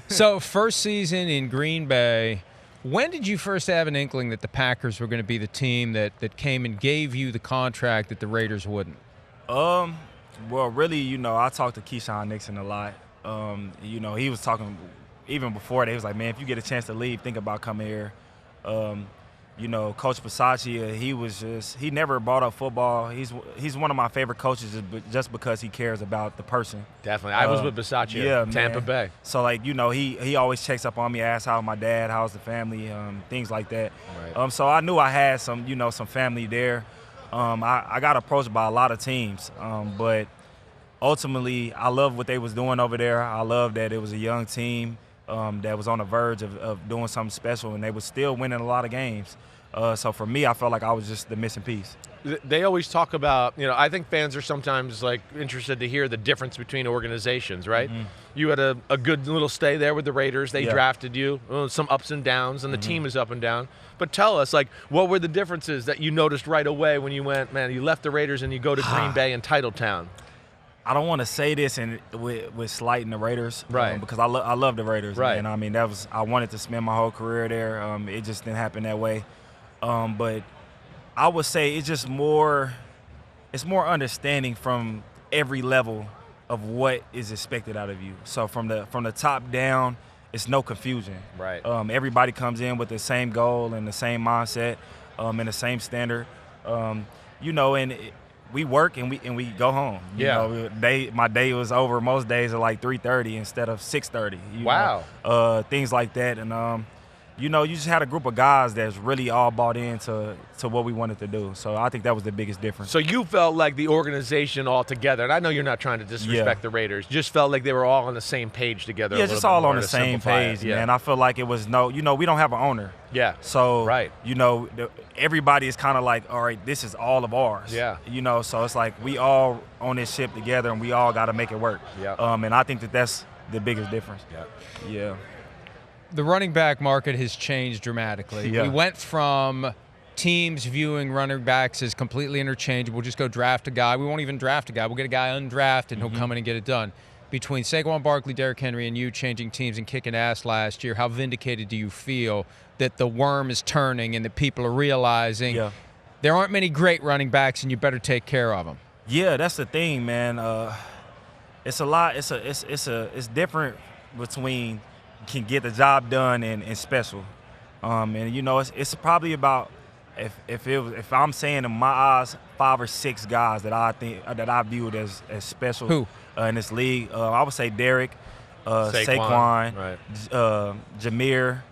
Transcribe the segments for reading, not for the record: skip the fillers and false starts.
So first season in Green Bay, when did you first have an inkling that the Packers were going to be the team that came and gave you the contract that the Raiders wouldn't? Well, really, I talked to Keyshawn Nixon a lot. He was talking even before that. He was like, man, if you get a chance to leave, think about coming here. Coach Bisaccia, he never brought up football. He's one of my favorite coaches just because he cares about the person. Definitely. I was with Bisaccia, Tampa Bay. So, he always checks up on me, asks how my dad, how's the family, things like that. Right. So I knew I had some family there. I got approached by a lot of teams, but ultimately I love what they was doing over there. I love that it was a young team that was on the verge of doing something special, and they were still winning a lot of games. So for me, I felt like I was just the missing piece. They always talk about, I think fans are sometimes interested to hear the difference between organizations, right? Mm-hmm. You had a good little stay there with the Raiders. They drafted you, some ups and downs, and the team is up and down. But tell us, what were the differences that you noticed right away when you you left the Raiders and you go to Green Bay and Titletown? I don't want to say this with slighting the Raiders, right? Because I love the Raiders, right? And I wanted to spend my whole career there. It just didn't happen that way. But I would say it's more understanding from every level of what is expected out of you. So from the top down, it's no confusion. Right. Everybody comes in with the same goal and the same mindset, and the same standard. We work and we go home. My day was over most days at 3:30 instead of 6:30. Wow. Things like that, and you just had a group of guys that's really all bought into what we wanted to do. So I think that was the biggest difference. So you felt like the organization all together, and I know you're not trying to disrespect the Raiders, just felt like they were all on the same page together. Yeah, just all on the same page, man. I feel like it was we don't have an owner. Yeah. So, right. Everybody is kind of like, all right, this is all of ours. Yeah. So it's like we all on this ship together and we all got to make it work. Yeah. And I think that's the biggest difference. Yeah. Yeah. The running back market has changed dramatically. Yeah. We went from teams viewing running backs as completely interchangeable. Just go draft a guy. We won't even draft a guy. We'll get a guy undrafted, and he'll come in and get it done. Between Saquon Barkley, Derrick Henry, and you changing teams and kicking ass last year, how vindicated do you feel that the worm is turning and that people are realizing there aren't many great running backs and you better take care of them? Yeah, that's the thing, man. It's a lot. It's different between can get the job done and special. It's probably about if I'm saying in my eyes 5 or 6 guys that I viewed as special. Who? In this league, I would say Derrick, Saquon, right. Jameer.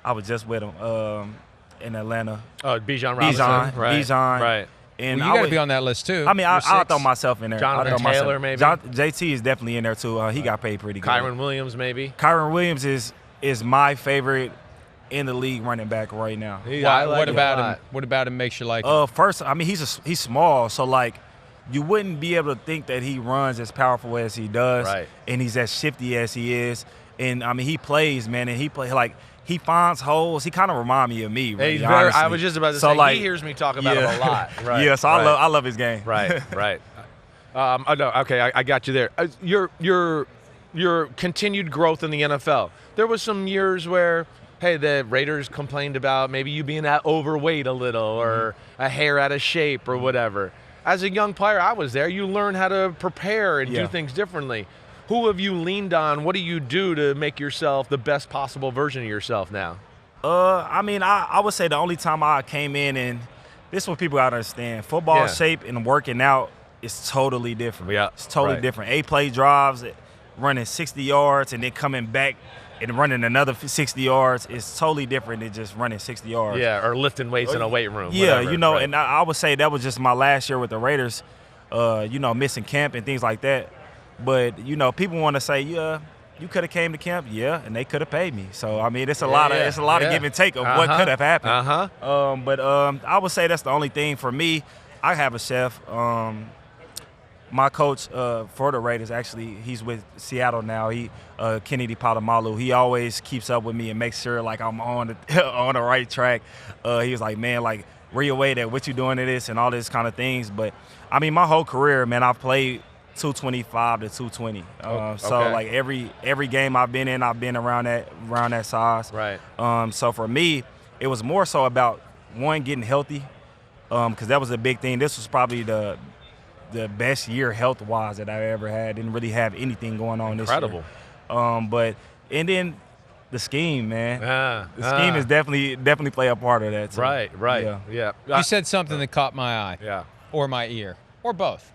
I was just with him in Atlanta. Oh, Bijan Robinson. Bijan. Right. And you got to be on that list too. I mean, I'll throw myself in there. Jonathan Taylor, maybe. JT is definitely in there too. He got paid pretty good. Kyron Williams, maybe. Kyron Williams is my favorite in the league running back right now. What about him? What about him makes you like him? First, I mean, he's small, so you wouldn't be able to think that he runs as powerful as he does, right. And he's as shifty as he is. And I mean, he plays, man, and he finds holes. He kind of reminds me of me. Really, I was just about to say, he hears me talk about him a lot. Right. Yeah, so I love his game. Right. No, okay, I got you there. Your continued growth in the NFL. There was some years where, hey, the Raiders complained about maybe you being overweight a little or a hair out of shape or whatever. As a young player, I was there. You learn how to prepare and do things differently. Who have you leaned on? What do you do to make yourself the best possible version of yourself now? I mean, I would say the only time I came in, and this is what people got to understand, football shape and working out is totally different. Yeah, it's totally different. 8-play drives, running 60 yards, and then coming back and running another 60 yards is totally different than just running 60 yards. Yeah, or lifting weights in a weight room. Yeah, whatever, and I would say that was just my last year with the Raiders, missing camp and things like that. But, people want to say, you could have came to camp, and they could have paid me. So, I mean, it's a lot of give and take of what could have happened. But I would say that's the only thing for me. I have a chef. My coach for the Raiders, actually, he's with Seattle now. Kennedy Palamalu. He always keeps up with me and makes sure I'm on the right track. He was like, man, where you weight at? What you doing to this and all this kind of things. But I mean, my whole career, man, I've played 225 to 220. So okay. like every game I've been in, I've been around that size. Right. So for me, it was more so about one, getting healthy, because that was a big thing. This was probably the best year health-wise that I ever had. Didn't really have anything going on Incredible. this year. And then the scheme, man. The scheme is definitely play a part of that too. Right. Yeah. You said something that caught my eye. Yeah. Or my ear. Or both.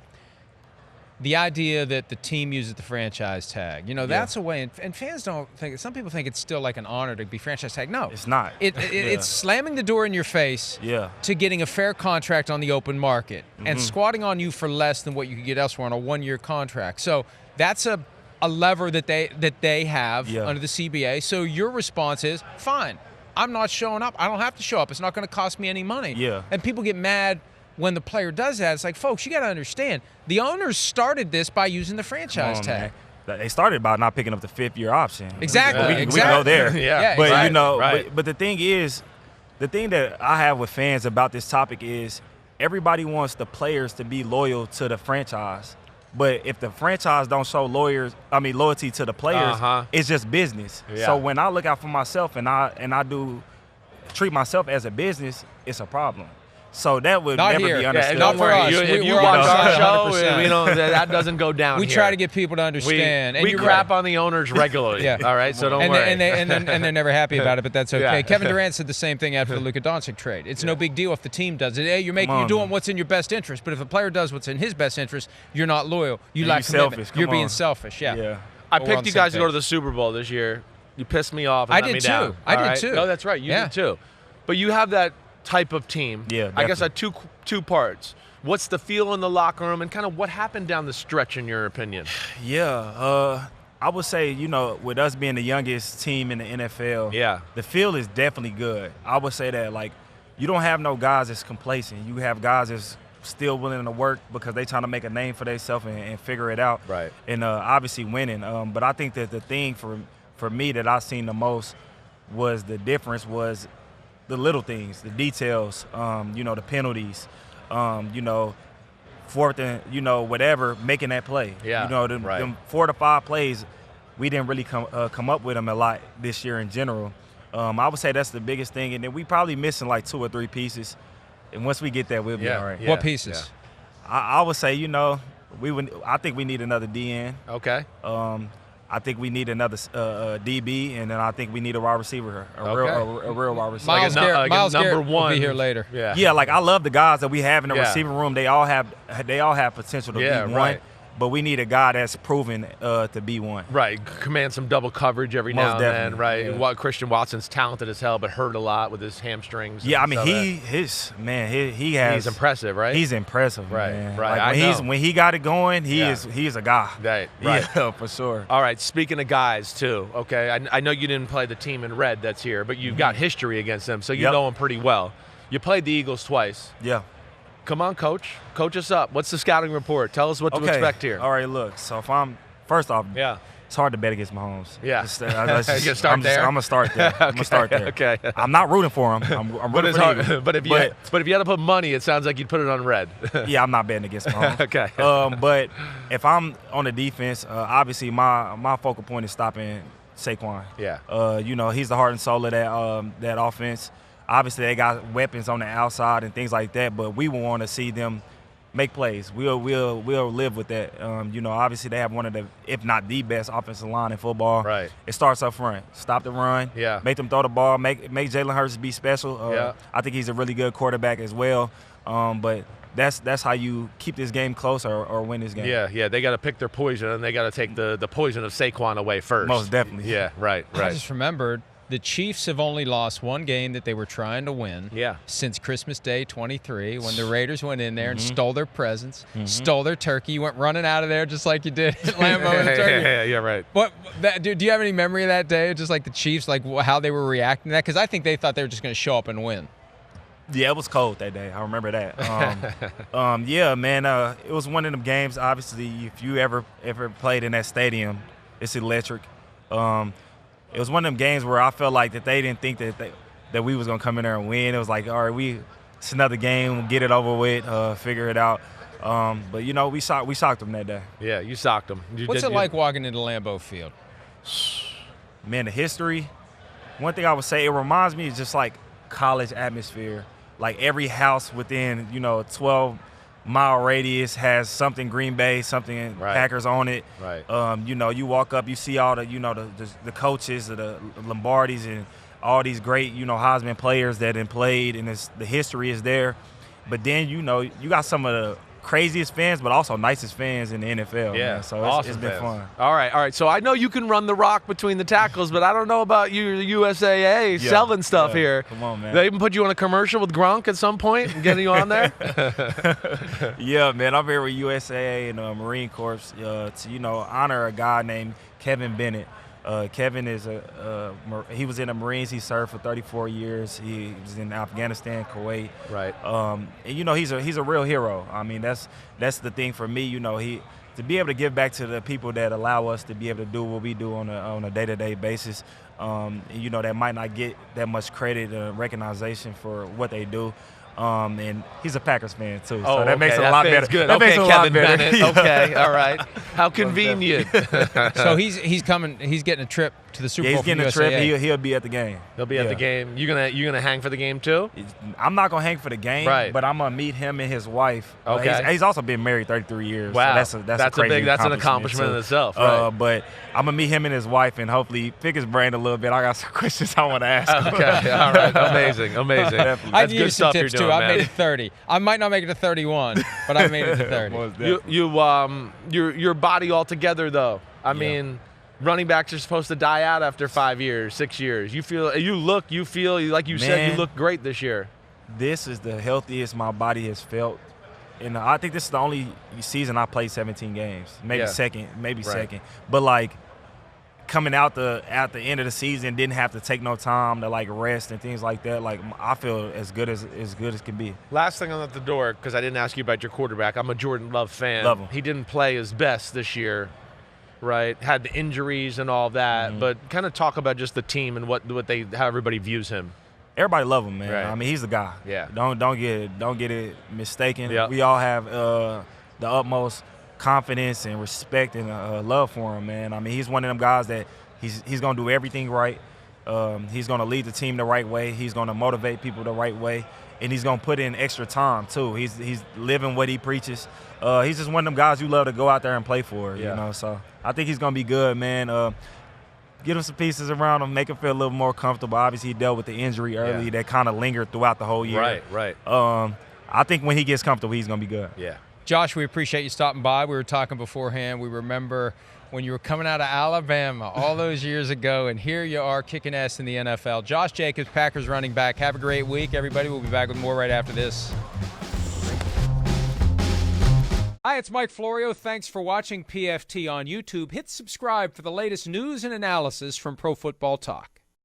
The idea that the team uses the franchise tag. You know, that's a way, and fans don't think, some people think it's still like an honor to be franchise tag. No. It's not. It's slamming the door in your face to getting a fair contract on the open market and squatting on you for less than what you could get elsewhere on a one-year contract. So that's a lever that they have under the CBA. So your response is, fine, I'm not showing up. I don't have to show up. It's not going to cost me any money. Yeah. And people get mad when the player does that. It's like, folks, you got to understand, the owners started this by using the franchise tag. Man. They started by not picking up the 5th-year option. Exactly. We go there. But exactly. you know, but the thing is, the thing that I have with fans about this topic is everybody wants the players to be loyal to the franchise. But if the franchise don't show loyalty to the players, it's just business. Yeah. So when I look out for myself and I do treat myself as a business, it's a problem. So that would Not never here. be understood. Not for us. If you We're watch on our side show, 100%. we don't, that doesn't go down We here. try to get people to understand. We crap on the owners regularly. All right, so don't worry. And they're never happy about it, but that's okay. Yeah. Kevin Durant said the same thing after the Luka Doncic trade. It's no big deal if the team does it. Hey, you're doing what's in your best interest, but if a player does what's in his best interest, you're not loyal. You lack commitment. Selfish. You're being selfish. Yeah. I We're on picked the you same guys to go to page. the Super Bowl this year. You pissed me off and I let did me too. down. I All did right? too. No, that's right. You did too. But you have that type of team. Yeah, I guess definitely. two parts. What's the feel in the locker room and kind of what happened down the stretch in your opinion? Yeah, I would say, you know, with us being the youngest team in the NFL, the feel is definitely good. I would say that, like, you don't have no guys that's complacent. You have guys that's still willing to work because they trying to make a name for themselves and figure it out. Right. And obviously winning. But I think that the thing for me that I seen the most was the difference was the little things, the details, you know, the penalties, you know, fourth and, you know, whatever, making that play. Yeah, you know, them 4 to 5 plays, we didn't really come up with them a lot this year in general. I would say that's the biggest thing. And then we probably missing like 2 or 3 pieces. And once we get that, we'll be all right. What pieces? I would say, you know, I think we need another DN. Okay. I think we need another DB, and then I think we need a wide receiver, a real wide receiver. Miles Garrett number will one be here later. Yeah, like I love the guys that we have in the receiving room. They all have potential to be one. Right. But we need a guy that's proven to be one. Right, command some double coverage every now and then, right? Yeah. Christian Watson's talented as hell, but hurt a lot with his hamstrings. Yeah, I mean, he's impressive, right? He's impressive, right? Man. Right. Like when he got it going, he's a guy. Right. Yeah, for sure. All right. Speaking of guys, too. Okay, I know you didn't play the team in red that's here, but you've got history against them, so you know them pretty well. You played the Eagles twice. Yeah. Come on, Coach. Coach us up. What's the scouting report? Tell us what to expect here. All right, look. So first off, it's hard to bet against Mahomes. Yeah. I'm going to start there? I'm going to start there. I'm going to start there. Okay. I'm not rooting for him. I'm rooting for Eagles. But if you had to put money, it sounds like you'd put it on red. Yeah, I'm not betting against Mahomes. Okay. But if I'm on the defense, obviously my focal point is stopping Saquon. Yeah. You know, he's the heart and soul of that offense. Obviously, they got weapons on the outside and things like that, but we will want to see them make plays. We'll live with that. You know, obviously they have one of the, if not the best offensive line in football. Right. It starts up front. Stop the run. Yeah. Make them throw the ball. Make Jalen Hurts be special. I think he's a really good quarterback as well. But that's how you keep this game close or win this game. Yeah. They got to pick their poison, and they got to take the poison of Saquon away first. Most definitely. Yeah. Right. I just remembered the Chiefs have only lost one game that they were trying to win since Christmas Day 23 when the Raiders went in there and stole their presents, stole their turkey. You went running out of there just like you did at Lambeau and turkey. Yeah, right. Do you have any memory of that day, just like the Chiefs, like how they were reacting to that? Because I think they thought they were just going to show up and win. Yeah, it was cold that day. I remember that. Yeah, man, it was one of them games. Obviously, if you ever played in that stadium, it's electric. It was one of them games where I felt like that they didn't think that we was gonna come in there and win. It was like, all right, it's another game, we'll get it over with, figure it out. But, you know, we socked them that day. Yeah, you socked them. What's it like walking into Lambeau Field? Man, the history, one thing I would say, it reminds me of just like college atmosphere. Like every house within, you know, 12-mile radius has something Green Bay, something Packers on it. Right. You know, you walk up, you see all the, you know, the coaches, the Lombardis, and all these great, you know, Heisman players that have played, and the history is there. But then, you know, you got some of the craziest fans, but also nicest fans in the NFL. Yeah, man. So awesome it's been fans. fun. All right. So I know you can run the rock between the tackles, but I don't know about you, the USAA selling stuff here. Come on, man. They even put you on a commercial with Gronk at some point and getting you on there? Yeah, man. I'm here with USAA and Marine Corps to, you know, honor a guy named Kevin Bennett. Kevin is he was in the Marines. He served for 34 years. He was in Afghanistan, Kuwait. Right. And you know, he's a real hero. I mean, that's the thing for me. You know, to be able to give back to the people that allow us to be able to do what we do on a day-to-day basis. You know, that might not get that much credit or recognition for what they do. And he's a Packers fan too, so that makes it a lot better. Good. That makes it a lot Kevin better. Bennett. Okay, all right. How convenient. So he's coming. He's getting a trip to the Super Yeah, Bowl. he's getting a trip. He'll be at the game. He'll be at the game. You gonna hang for the game too? I'm not gonna hang for the game, Right. but I'm gonna meet him and his wife. Okay. He's also been married 33 years. Wow, So that's an accomplishment in itself. Too. Right. But I'm gonna meet him and his wife and hopefully pick his brain a little bit. I got some questions I want to ask. Okay, all right, amazing. I That's need good some stuff tips you're doing, too. I man. made it 30. I might not make it to 31, but I made it to 30. Your body altogether though. I mean, running backs are supposed to die out after 5 years, 6 years. You feel like you said, you look great this year. This is the healthiest my body has felt. And I think this is the only season I played 17 games, maybe second. But like coming out at the end of the season, didn't have to take no time to like rest and things like that. Like I feel as good as can be. Last thing on the door, because I didn't ask you about your quarterback. I'm a Jordan Love fan. Love him. He didn't play his best this year, right? Had the injuries and all that. Mm-hmm. But kind of talk about just the team and how everybody views him. Everybody love him, man. Right. I mean, he's the guy. Yeah. Don't get it mistaken. Yep. We all have the utmost confidence and respect and love for him, man. I mean, he's one of them guys that he's gonna do everything right. He's gonna lead the team the right way. He's gonna motivate people the right way, and he's gonna put in extra time too. He's living what he preaches. He's just one of them guys you love to go out there and play for. Yeah. You know, so I think he's gonna be good, man. Get him some pieces around him, make him feel a little more comfortable. Obviously, he dealt with the injury early that kind of lingered throughout the whole year. Right. I think when he gets comfortable, he's going to be good. Yeah. Josh, we appreciate you stopping by. We were talking beforehand. We remember when you were coming out of Alabama all those years ago, and here you are kicking ass in the NFL. Josh Jacobs, Packers running back. Have a great week, everybody. We'll be back with more right after this. Hi, it's Mike Florio. Thanks for watching PFT on YouTube. Hit subscribe for the latest news and analysis from Pro Football Talk.